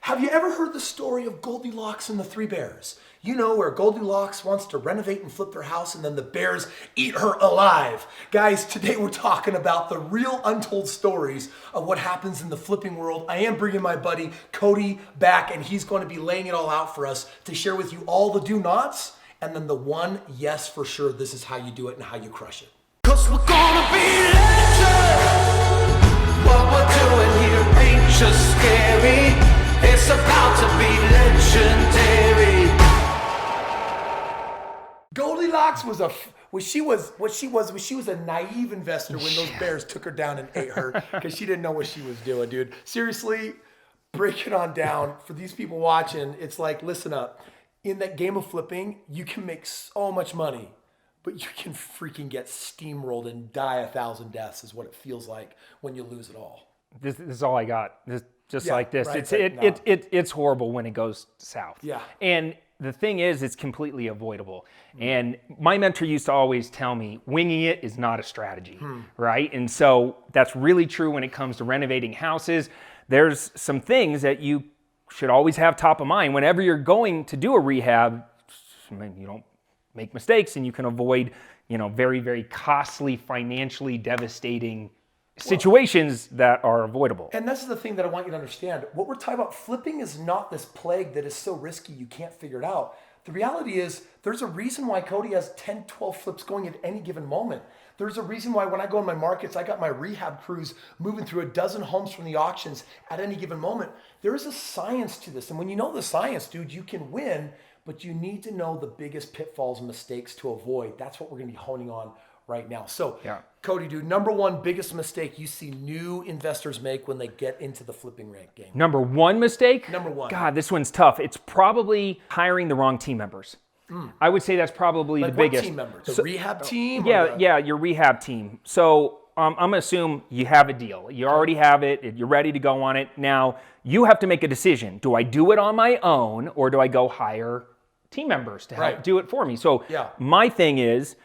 Have you ever heard the story of Goldilocks and the Three Bears? You know, where Goldilocks wants to renovate and flip their house and then the bears eat her alive. Guys, today we're talking about the real untold stories of what happens in the flipping world. I am bringing my buddy Cody back, and he's going to be laying it all out for us to share with you all the do-nots and then the one yes for sure, this is how you do it and how you crush it. 'Cause we're gonna be legends. What we're doing here ain't just scary. It's about to be legendary. Goldilocks was a naive investor when those bears took her down and ate her because she didn't know what she was doing, dude. Seriously, break it on down. For these people watching, it's like, listen up. In that game of flipping, you can make so much money, but you can freaking get steamrolled and die 1,000 deaths is what it feels like when you lose it all. This is all I got. Just like this. Right, It's horrible when it goes south. Yeah. And the thing is, it's completely avoidable. And my mentor used to always tell me, winging it is not a strategy, right? And so that's really true when it comes to renovating houses. There's some things that you should always have top of mind. Whenever you're going to do a rehab, you don't make mistakes and you can avoid, very, very costly, financially devastating situations that are avoidable. And this is the thing that I want you to understand. What we're talking about, flipping is not this plague that is so risky you can't figure it out. The reality is there's a reason why Cody has 10, 12 flips going at any given moment. There's a reason why when I go in my markets, I got my rehab crews moving through a dozen homes from the auctions at any given moment. There is a science to this. And when you know the science, dude, you can win, but you need to know the biggest pitfalls and mistakes to avoid. That's what we're going to be honing on right now. So, Cody, dude, number one biggest mistake you see new investors make when they get into the flipping rank game? Number one mistake? Number one. God, this one's tough. It's probably hiring the wrong team members. I would say that's probably the biggest. What team members? The rehab team? Yeah, your rehab team. So I'm going to assume you have a deal. You already have it. You're ready to go on it. Now, you have to make a decision. Do I do it on my own or do I go hire team members to help do it for me? So my thing is,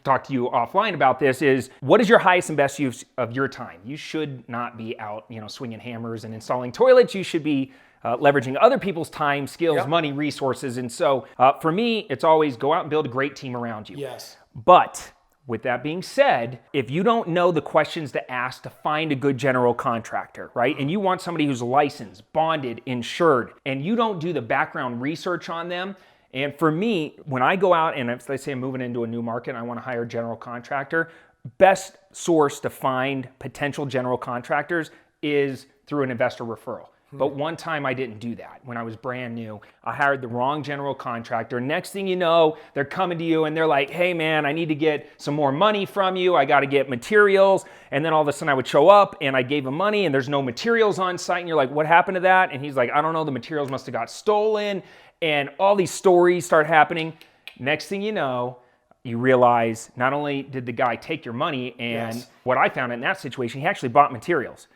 talk to you offline about this, is what is your highest and best use of your time? You should not be out, swinging hammers and installing toilets. You should be leveraging other people's time, skills, money, resources. And so for me, it's always go out and build a great team around you. Yes. But with that being said, if you don't know the questions to ask to find a good general contractor, right? And you want somebody who's licensed, bonded, insured, and you don't do the background research on them. And for me, when I go out and let's say I'm moving into a new market and I want to hire a general contractor, best source to find potential general contractors is through an investor referral. But one time I didn't do that. When I was brand new, I hired the wrong general contractor. Next thing you know, they're coming to you and they're like, hey man, I need to get some more money from you. I got to get materials. And then all of a sudden I would show up and I gave him money and there's no materials on site. And you're like, what happened to that? And he's like, I don't know, the materials must have got stolen. And all these stories start happening. Next thing you know, you realize not only did the guy take your money, and what I found in that situation, he actually bought materials.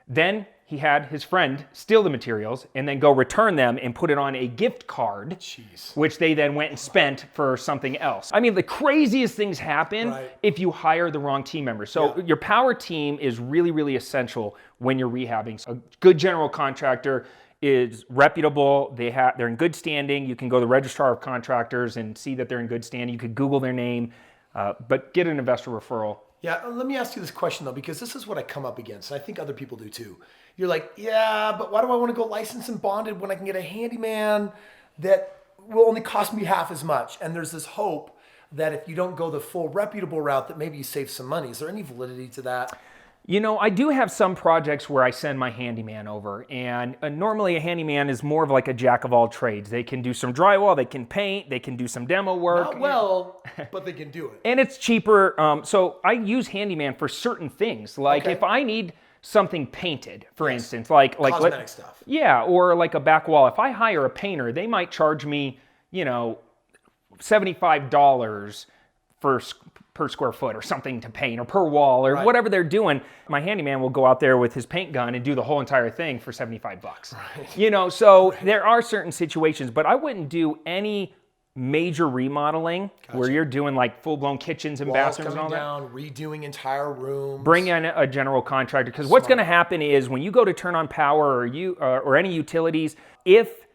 Then he had his friend steal the materials and then go return them and put it on a gift card, which they then went and spent for something else. I mean, the craziest things happen if you hire the wrong team members. So your power team is really, really essential when you're rehabbing. So a good general contractor is reputable. They're in good standing. You can go to the registrar of contractors and see that they're in good standing. You could Google their name, but get an investor referral. Yeah, let me ask you this question though, because this is what I come up against. And I think other people do too. You're like, yeah, but why do I want to go licensed and bonded when I can get a handyman that will only cost me half as much? And there's this hope that if you don't go the full reputable route, that maybe you save some money. Is there any validity to that? I do have some projects where I send my handyman over, and normally a handyman is more of like a jack of all trades. They can do some drywall, they can paint, they can do some demo work. Not well, but they can do it. And it's cheaper. So I use handyman for certain things. Like if I need something painted, for instance, like cosmetic stuff. Yeah, or like a back wall. If I hire a painter, they might charge me, $75 per square foot or something to paint, or per wall, or whatever they're doing. My handyman will go out there with his paint gun and do the whole entire thing for $75. So there are certain situations, but I wouldn't do any major remodeling where you're doing like full-blown kitchens and Walls bathrooms and all coming that, down, redoing entire rooms. bring in a general contractor, because what's going to happen is when you go to turn on power or any utilities, if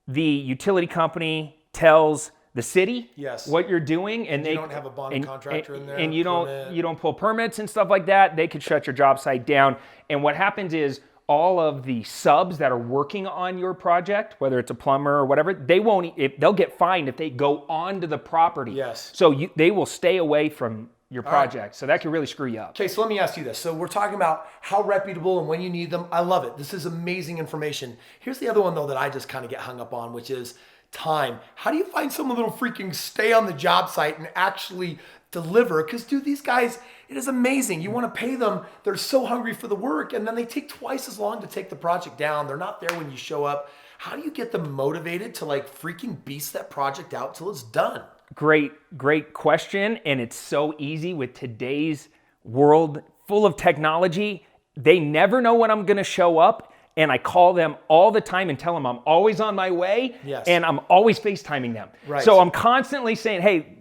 the utility company tells the city what you're doing, and they don't have a bonded contractor in there, and you don't pull permits and stuff like that, they could shut your job site down. And what happens is all of the subs that are working on your project, whether it's a plumber or whatever, they'll get fined if they go onto the property. Yes. So they will stay away from your project. So that could really screw you up. Okay, so let me ask you this. So we're talking about how reputable and when you need them. I love it. This is amazing information. Here's the other one though that I just kind of get hung up on, which is time. How do you find someone that'll freaking stay on the job site and actually deliver? Because dude, these guys, it is amazing. You want to pay them. They're so hungry for the work, and then they take twice as long to take the project down. They're not there when you show up. How do you get them motivated to like freaking beast that project out till it's done? Great question. And it's so easy with today's world full of technology. They never know when I'm going to show up. And I call them all the time and tell them I'm always on my way. Yes. And I'm always FaceTiming them. Right. So I'm constantly saying, hey,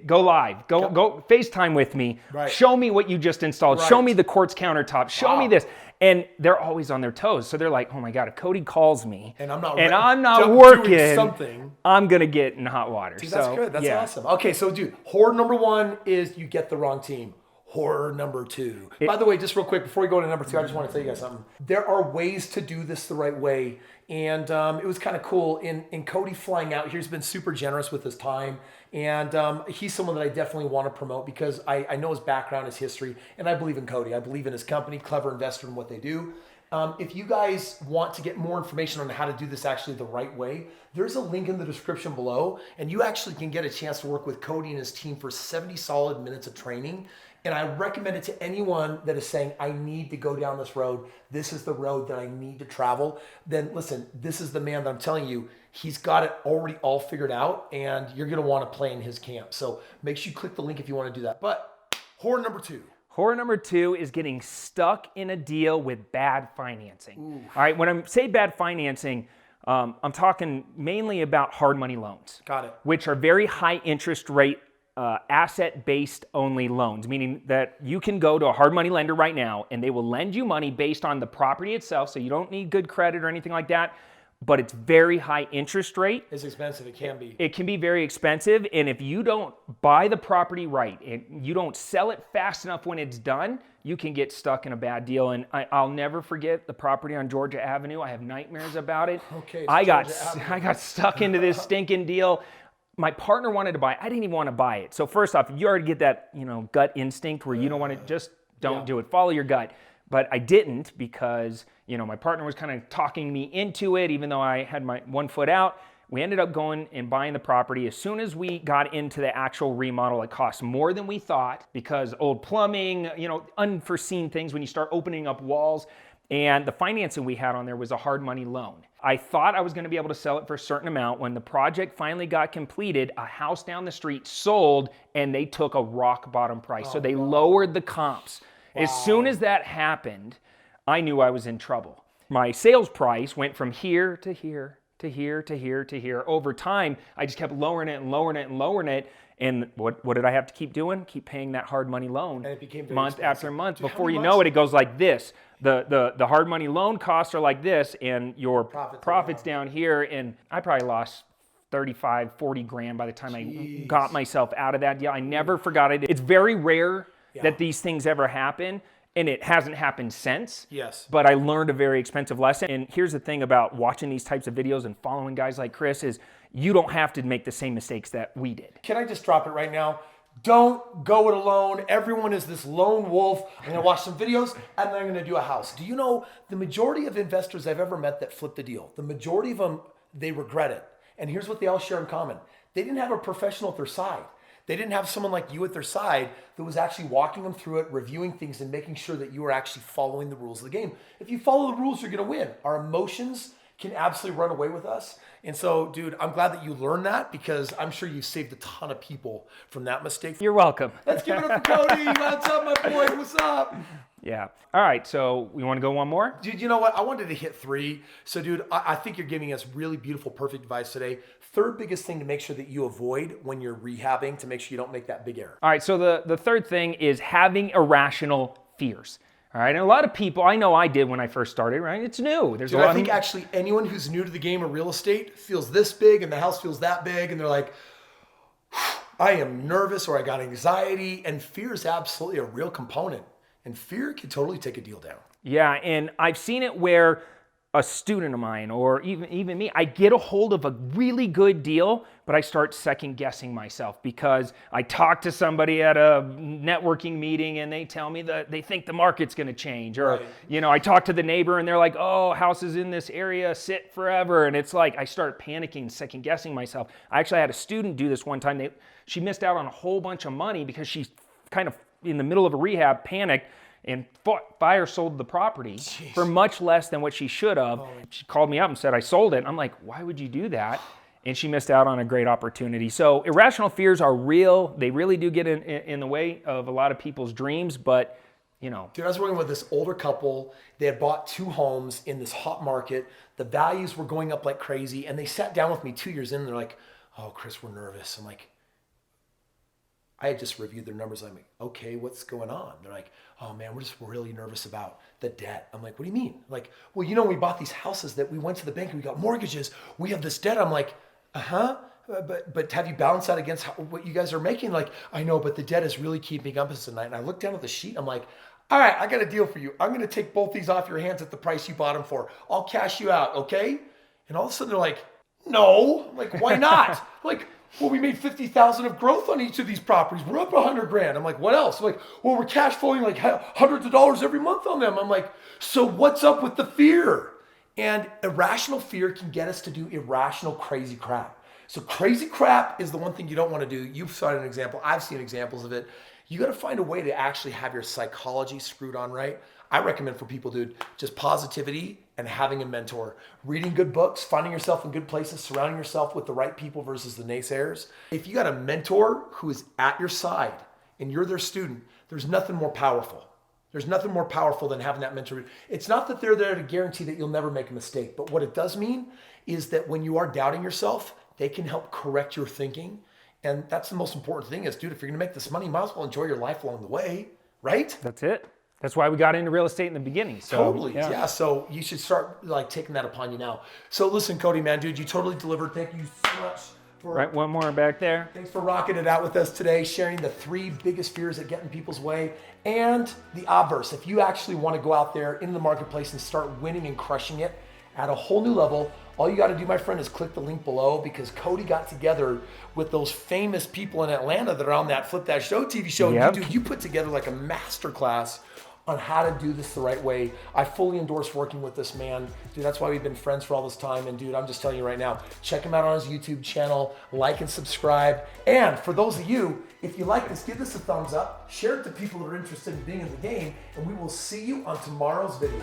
go live, go FaceTime with me. Right. Show me what you just installed. Right. Show me the quartz countertop. Show me this. And they're always on their toes. So they're like, oh my God, if Cody calls me and I'm not doing working, I'm going to get in hot water. Dude, that's good. That's awesome. Okay, so dude, horror number 1 is you get the wrong team. Horror number 2. By the way, just real quick, before we go to number 2, I just want to tell you guys something. There are ways to do this the right way. And it was kind of cool. In Cody flying out, he's been super generous with his time. And he's someone that I definitely want to promote because I know his background, his history, and I believe in Cody. I believe in his company, clever investor in what they do. If you guys want to get more information on how to do this actually the right way, there's a link in the description below. And you actually can get a chance to work with Cody and his team for 70 solid minutes of training. And I recommend it to anyone that is saying, I need to go down this road. This is the road that I need to travel. Then listen, this is the man that I'm telling you, he's got it already all figured out and you're going to want to play in his camp. So make sure you click the link if you want to do that. But horror number 2. Horror number 2 is getting stuck in a deal with bad financing. Ooh. All right, when I say bad financing, I'm talking mainly about hard money loans. Got it. Which are very high interest rate asset-based only loans, meaning that you can go to a hard money lender right now and they will lend you money based on the property itself, so you don't need good credit or anything like that, but it's very high interest rate. It's expensive, it can be. It can be very expensive, and if you don't buy the property right and you don't sell it fast enough when it's done, you can get stuck in a bad deal. And I'll never forget the property on Georgia Avenue. I have nightmares about it. Okay, I got stuck into this stinking deal. My partner wanted to buy it. I didn't even want to buy it. So first off, you already get that, gut instinct where you don't want to, just don't do it. Follow your gut. But I didn't because, my partner was kind of talking me into it, even though I had my one foot out. We ended up going and buying the property. As soon as we got into the actual remodel, it cost more than we thought because old plumbing, unforeseen things when you start opening up walls. And the financing we had on there was a hard money loan. I thought I was going to be able to sell it for a certain amount. When the project finally got completed, a house down the street sold and they took a rock bottom price. So they lowered the comps. Wow. As soon as that happened, I knew I was in trouble. My sales price went from here to here to here to here to here. Over time, I just kept lowering it and lowering it and lowering it. And what did I have to keep doing? Keep paying that hard money loan and it became very month expensive. after month. Dude, before you know it, it goes like this. The hard money loan costs are like this, and your profits down here. And I probably lost 35, 40 grand by the time I got myself out of that deal. I never forgot it. It's very rare that these things ever happen. And it hasn't happened since. Yes. But I learned a very expensive lesson. And here's the thing about watching these types of videos and following guys like Kris is you don't have to make the same mistakes that we did. Can I just drop it right now? Don't go it alone. Everyone is this lone wolf. I'm going to watch some videos and then I'm going to do a house. Do you know the majority of investors I've ever met that flipped the deal, the majority of them, they regret it. And here's what they all share in common. They didn't have a professional at their side. They didn't have someone like you at their side that was actually walking them through it, reviewing things, and making sure that you were actually following the rules of the game. If you follow the rules, you're going to win. Our emotions can absolutely run away with us. And so, dude, I'm glad that you learned that because I'm sure you've saved a ton of people from that mistake. You're welcome. Let's give it up for Cody. What's up, my boy? What's up? Yeah. All right, so we want to go one more? Dude, you know what? I wanted to hit 3. So, dude, I think you're giving us really beautiful, perfect advice today. Third biggest thing to make sure that you avoid when you're rehabbing to make sure you don't make that big error. All right, so the third thing is having irrational fears. All right, and a lot of people, I know I did when I first started, right? It's new. There's Dude, a lot I think of, actually anyone who's new to the game of real estate feels this big and the house feels that big and they're like, I am nervous or I got anxiety, and fear is absolutely a real component. And fear can totally take a deal down. Yeah, and I've seen it where a student of mine or even me, I get a hold of a really good deal, but I start second guessing myself because I talk to somebody at a networking meeting and they tell me that they think the market's going to change. Or, Right. I talk to the neighbor and they're like, oh, houses in this area sit forever. And it's like, I start panicking, second guessing myself. I actually had a student do this one time. She missed out on a whole bunch of money because she's kind of in the middle of a rehab, panicked, and fire sold the property for much less than what she should have. She called me up and said, I sold it. And I'm like, why would you do that? And she missed out on a great opportunity. So irrational fears are real. They really do get in the way of a lot of people's dreams, but Dude, I was working with this older couple. They had bought 2 homes in this hot market. The values were going up like crazy. And they sat down with me 2 years in and they're like, oh, Kris, we're nervous. I'm like, I had just reviewed their numbers. I'm like, okay, what's going on? They're like, oh man, we're just really nervous about the debt. I'm like, what do you mean? Like, well, we bought these houses that we went to the bank and we got mortgages. We have this debt. I'm like, but have you balanced that against what you guys are making? Like, I know, but the debt is really keeping up us tonight. And I looked down at the sheet. I'm like, all right, I got a deal for you. I'm going to take both these off your hands at the price you bought them for. I'll cash you out, okay? And all of a sudden they're like, no. I'm like, why not? Like, well, we made 50,000 of growth on each of these properties. We're up 100 grand. I'm like, what else? I'm like, well, we're cash flowing like hundreds of dollars every month on them. I'm like, so what's up with the fear? And irrational fear can get us to do irrational, crazy crap. So crazy crap is the one thing you don't want to do. You've cited an example. I've seen examples of it. You got to find a way to actually have your psychology screwed on right. I recommend for people, dude, just positivity and having a mentor, reading good books, finding yourself in good places, surrounding yourself with the right people versus the naysayers. If you got a mentor who is at your side and you're their student, there's nothing more powerful. There's nothing more powerful than having that mentor. It's not that they're there to guarantee that you'll never make a mistake, but what it does mean is that when you are doubting yourself, they can help correct your thinking. And that's the most important thing is, dude, if you're gonna make this money, you might as well enjoy your life along the way, right? that's it. That's why we got into real estate in the beginning. So, Totally, yeah. So you should start like taking that upon you now. So listen, Cody, man, dude, you totally delivered. Thank you so much. Right, one more back there. Thanks for rocking it out with us today, sharing the 3 biggest fears that get in people's way and the obverse. If you actually want to go out there in the marketplace and start winning and crushing it at a whole new level, all you got to do, my friend, is click the link below because Cody got together with those famous people in Atlanta that are on that Flip That Show TV show. Yep. And you put together like a masterclass on how to do this the right way. I fully endorse working with this man. Dude, that's why we've been friends for all this time. And dude, I'm just telling you right now, check him out on his YouTube channel, like and subscribe. And for those of you, if you like this, give this a thumbs up, share it to people that are interested in being in the game, and we will see you on tomorrow's video.